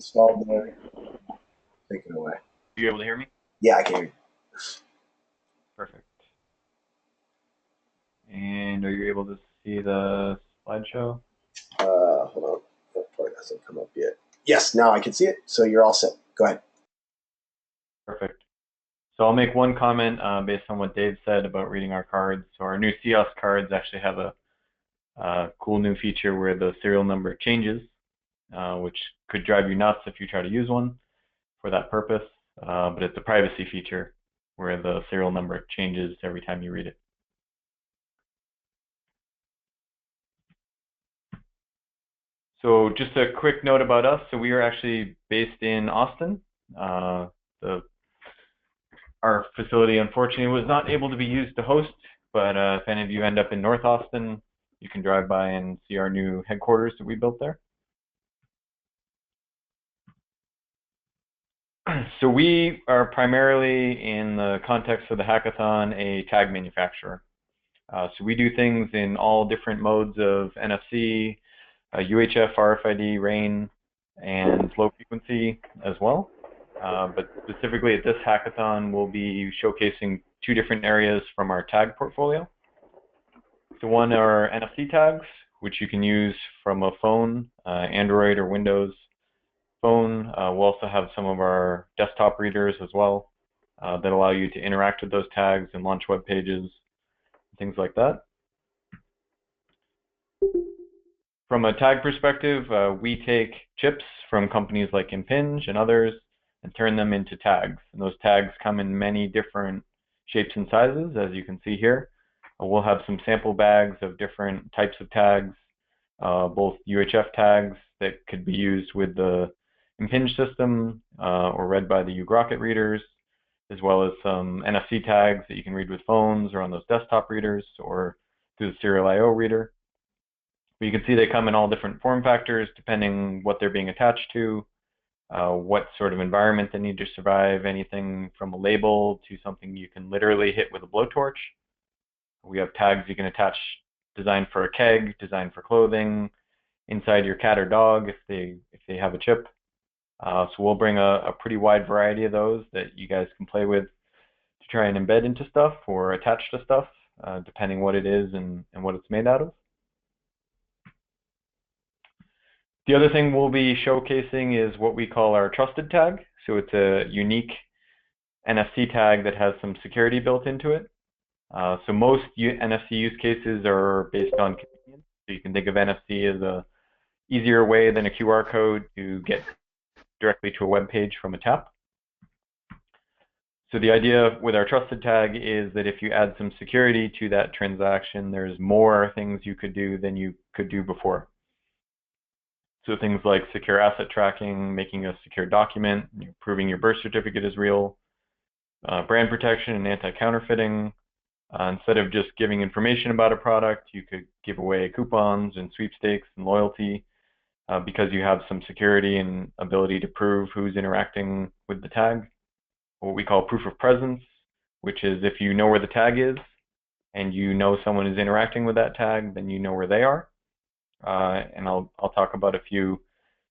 Installed there. Take it away. You able to hear me? Yeah, I can hear you. Perfect. And are you able to see the slideshow? Hold on. That part hasn't come up yet. Yes, now I can see it. So you're all set. Go ahead. Perfect. So I'll make one comment based on what Dave said about reading our cards. So our new CEOS cards actually have a cool new feature where the serial number changes, which could drive you nuts if you try to use one for that purpose. But it's a privacy feature where the serial number changes every time you read it. So just a quick note about us. So we are actually based in Austin. The Our facility, unfortunately, was not able to be used to host, but if any of you end up in North Austin, you can drive by and see our new headquarters that we built there. So we are primarily, in the context of the hackathon, a tag manufacturer. So we do things in all different modes of NFC, UHF, RFID, RAIN, and low frequency as well. But specifically at this hackathon, we'll be showcasing two different areas from our tag portfolio. So one are NFC tags, which you can use from a phone, Android or Windows phone. We'll also have some of our desktop readers as well that allow you to interact with those tags and launch web pages, things like that. From a tag perspective, we take chips from companies like Impinj and others and turn them into tags. And those tags come in many different shapes and sizes, as you can see here. We'll have some sample bags of different types of tags, both UHF tags that could be used with the Impinj system or read by the uGrocket readers, as well as some NFC tags that you can read with phones or on those desktop readers or through the SerialIO reader. But you can see they come in all different form factors depending what they're being attached to, what sort of environment they need to survive, anything from a label to something you can literally hit with a blowtorch. We have tags you can attach designed for a keg, designed for clothing, inside your cat or dog if they have a chip. So we'll bring a pretty wide variety of those that you guys can play with to try and embed into stuff or attach to stuff, depending what it is and what it's made out of. The other thing we'll be showcasing is what we call our trusted tag. So it's a unique NFC tag that has some security built into it. So most NFC use cases are based on convenience. So you can think of NFC as a easier way than a QR code to get directly to a web page from a tap. So the idea with our trusted tag is that if you add some security to that transaction, there's more things you could do than you could do before. So things like secure asset tracking, making a secure document, proving your birth certificate is real, brand protection and anti-counterfeiting. Instead of just giving information about a product, you could give away coupons and sweepstakes and loyalty because you have some security and ability to prove who's interacting with the tag. What we call proof of presence, which is if you know where the tag is and you know someone is interacting with that tag, then you know where they are. And I'll talk about a few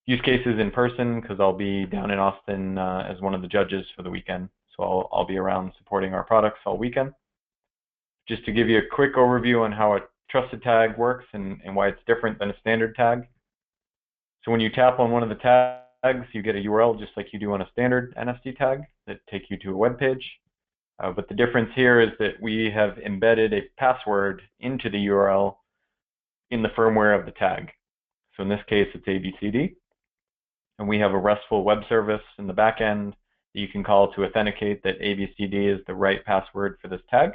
use cases in person because I'll be down in Austin as one of the judges for the weekend. So I'll be around supporting our products all weekend. Just to give you a quick overview on how a trusted tag works and why it's different than a standard tag. So when you tap on one of the tags, you get a URL just like you do on a standard NFC tag that take you to a web page. But the difference here is that we have embedded a password into the URL in the firmware of the tag. So in this case, it's ABCD. And we have a RESTful web service in the back end that you can call to authenticate that ABCD is the right password for this tag.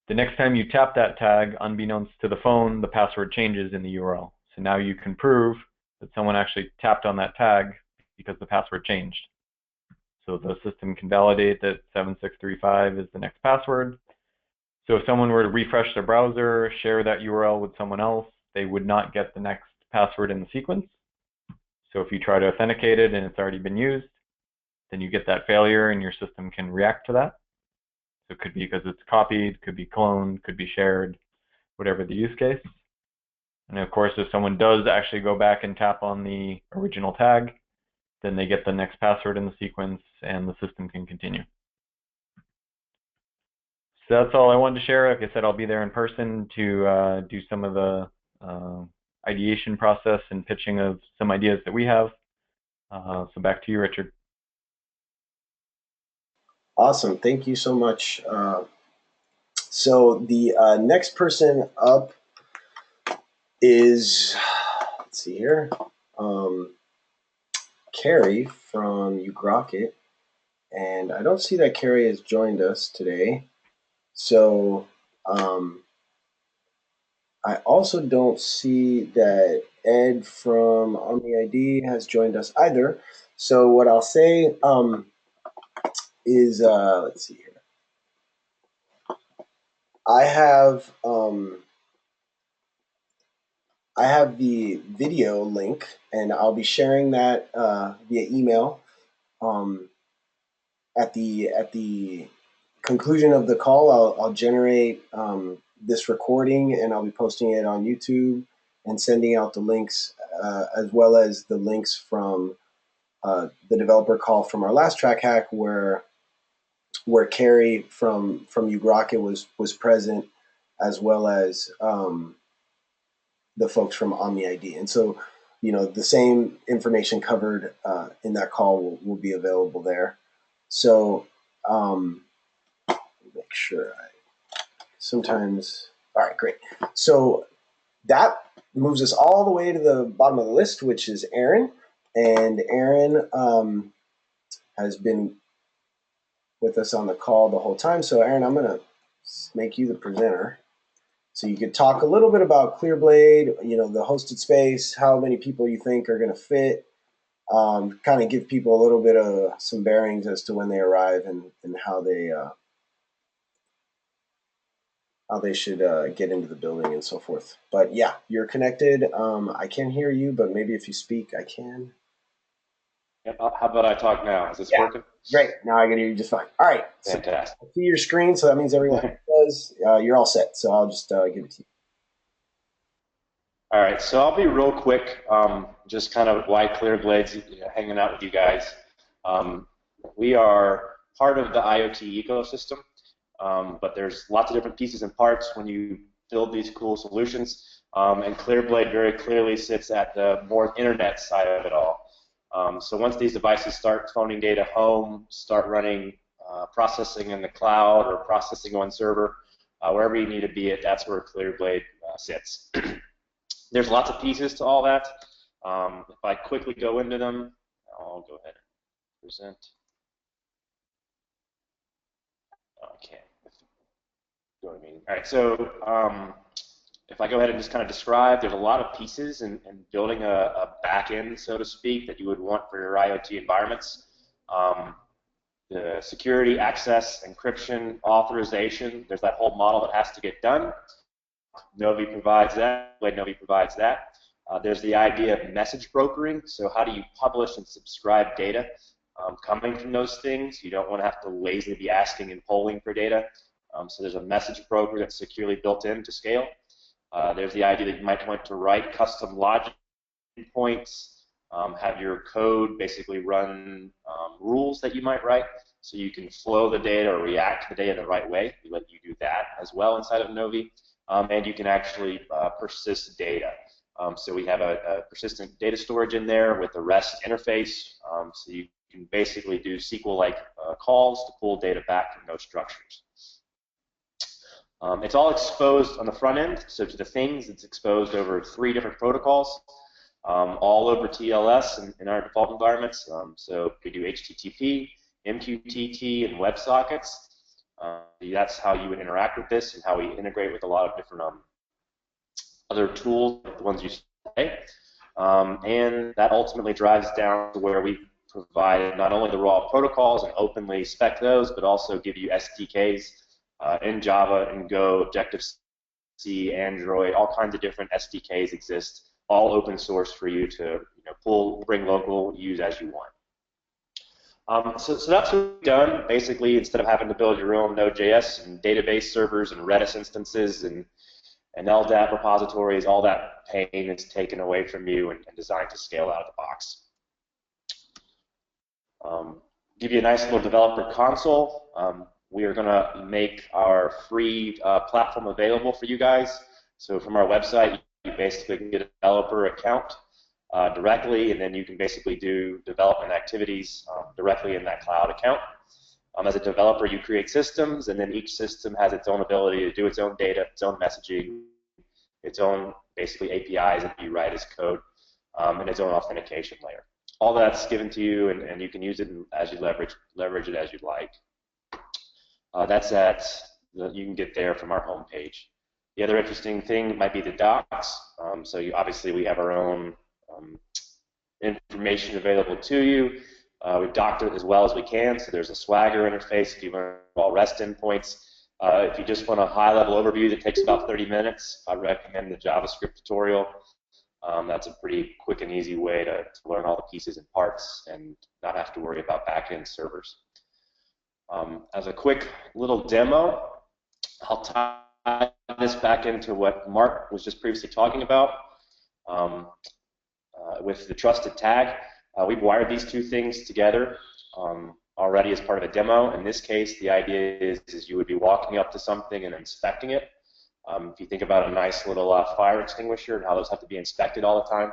The next time you tap that tag, unbeknownst to the phone, the password changes in the URL. So now you can prove that someone actually tapped on that tag because the password changed. So the system can validate that 7635 is the next password. So if someone were to refresh their browser, share that URL with someone else, they would not get the next password in the sequence. So if you try to authenticate it and it's already been used, then you get that failure and your system can react to that. So it could be because it's copied, could be cloned, could be shared, whatever the use case. And of course, if someone does actually go back and tap on the original tag, then they get the next password in the sequence and the system can continue. So that's all I wanted to share. Like I said, I'll be there in person to do some of the ideation process and pitching of some ideas that we have. So back to you, Richard. Awesome. Thank you so much. So the next person up is, let's see here, Cheri from Ugrocket. And I don't see that Cheri has joined us today. So I also don't see that Ed from OmniID has joined us either. So what I'll say is, let's see here. I have the video link, and I'll be sharing that via email at the conclusion of the call. I'll generate this recording, and I'll be posting it on YouTube and sending out the links as well as the links from the developer call from our last TrackHack where Cheri from Ugrocket was present, as well as the folks from OmniID. And so, you know, the same information covered in that call will be available there. So make sure sometimes, all right, great. So that moves us all the way to the bottom of the list, which is Aaron. And Aaron has been with us on the call the whole time. So Aaron, I'm gonna make you the presenter. So you could talk a little bit about Clearblade, you know, the hosted space, how many people you think are gonna fit, kind of give people a little bit of some bearings as to when they arrive and how they should get into the building and so forth. But yeah, you're connected. I can't hear you, but maybe if you speak, I can. Yep. How about I talk now? Is this working? Great. Now I can hear you just fine. All right. Fantastic. So I see your screen, so that means everyone does. You're all set. So I'll just give it to you. All right. So I'll be real quick. Just kind of why Clearblade's hanging out with you guys. We are part of the IoT ecosystem, but there's lots of different pieces and parts when you build these cool solutions. And Clearblade very clearly sits at the more internet side of it all. So once these devices start phoning data home, start running processing in the cloud or processing on server, wherever you need to be at, that's where Clearblade sits. There's lots of pieces to all that. If I quickly go into them, I'll go ahead and present. Okay. Go to meeting. All right, so if I go ahead and just kind of describe, there's a lot of pieces in building a back end, so to speak, that you would want for your IoT environments. The security, access, encryption, authorization, there's that whole model that has to get done. Novi provides that, Novi provides that. There's the idea of message brokering, so how do you publish and subscribe data coming from those things? You don't want to have to lazily be asking and polling for data. So there's a message broker that's securely built in to scale. There's the idea that you might want to write custom logic points, have your code basically run rules that you might write so you can flow the data or react to the data the right way. We let you do that as well inside of Novi. And you can actually persist data. So we have a persistent data storage in there with a REST interface. So you can basically do SQL-like calls to pull data back from those structures. It's all exposed on the front end, so to the things, it's exposed over 3 different protocols, all over TLS in our default environments. So we do HTTP, MQTT, and WebSockets. That's how you would interact with this and how we integrate with a lot of different other tools, like the ones you see today. And that ultimately drives down to where we provide not only the raw protocols and openly spec those, but also give you SDKs in Java and Go, Objective-C, Android, all kinds of different SDKs exist, all open source for you to pull, bring local, use as you want. So that's what we've done. Basically, instead of having to build your own Node.js and database servers and Redis instances and LDAP repositories, all that pain is taken away from you and designed to scale out of the box. Give you a nice little developer console. We are going to make our free platform available for you guys. So from our website, you basically can get a developer account directly, and then you can basically do development activities directly in that cloud account. As a developer, you create systems, and then each system has its own ability to do its own data, its own messaging, its own basically APIs that you write as code, and its own authentication layer. All that's given to you, and you can use it as you leverage it as you like. You can get there from our homepage. The other interesting thing might be the docs. Obviously we have our own information available to you. We've docked it as well as we can, so there's a Swagger interface if you want all REST endpoints. If you just want a high-level overview that takes about 30 minutes, I recommend the JavaScript tutorial. That's a pretty quick and easy way to learn all the pieces and parts and not have to worry about back-end servers. As a quick little demo, I'll tie this back into what Mark was just previously talking about with the trusted tag. We've wired these two things together already as part of a demo. In this case, the idea is you would be walking up to something and inspecting it. If you think about a nice little fire extinguisher and how those have to be inspected all the time,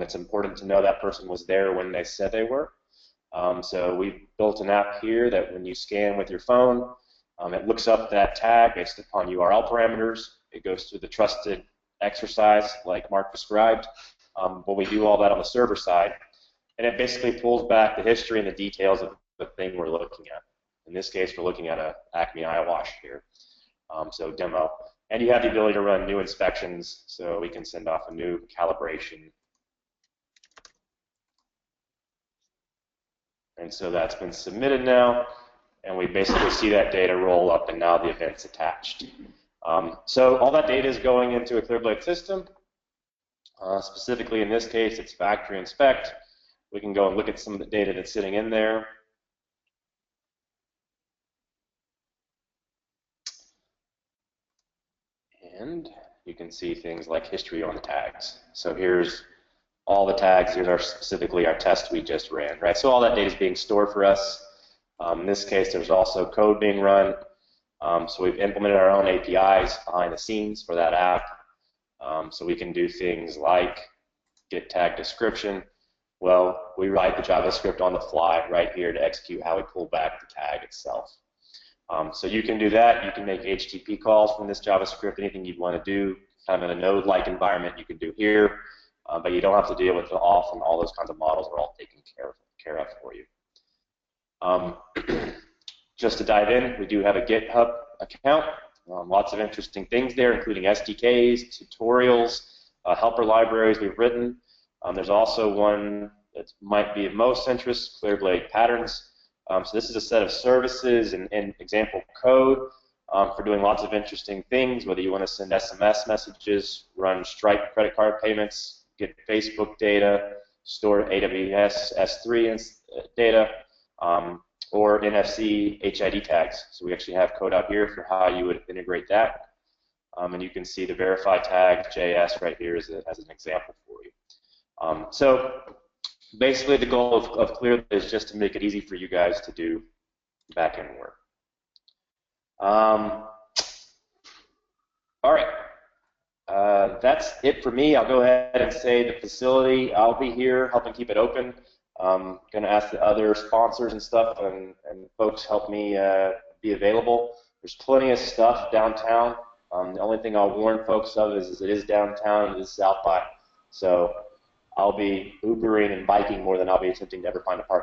it's important to know that person was there when they said they were. So we've built an app here that when you scan with your phone, it looks up that tag based upon URL parameters. It goes through the trusted exercise like Mark described, but we do all that on the server side. And it basically pulls back the history and the details of the thing we're looking at. In this case, we're looking at a Acme eye wash here, so demo. And you have the ability to run new inspections, so we can send off a new calibration. And so that's been submitted now, and we basically see that data roll up, and now the event's attached. So all that data is going into a Clearblade system. Specifically in this case, it's factory inspect. We can go and look at some of the data that's sitting in there. And you can see things like history on the tags. So here's all the tags. Here's specifically our test we just ran, right? So all that data is being stored for us. In this case, there's also code being run. So we've implemented our own APIs behind the scenes for that app. So we can do things like get tag description. Well, we write the JavaScript on the fly right here to execute how we pull back the tag itself. So you can do that. You can make HTTP calls from this JavaScript. Anything you'd want to do, kind of in a node-like environment, you can do here. But you don't have to deal with the auth, and all those kinds of models are all taken care of for you. Just to dive in, we do have a GitHub account. Lots of interesting things there, including SDKs, tutorials, helper libraries we've written. There's also one that might be of most interest, Clearblade patterns. So this is a set of services and example code for doing lots of interesting things, whether you want to send SMS messages, run Stripe credit card payments, get Facebook data, store AWS S3 data, or NFC HID tags. So we actually have code out here for how you would integrate that. And you can see the verify tag JS right here as an example for you. So basically the goal of Clearblade is just to make it easy for you guys to do back-end work. All right. That's it for me. I'll go ahead and say the facility, I'll be here helping keep it open. I'm going to ask the other sponsors and stuff and folks help me be available. There's plenty of stuff downtown. The only thing I'll warn folks of is it is downtown and it is South by. So I'll be Ubering and biking more than I'll be attempting to ever find a parking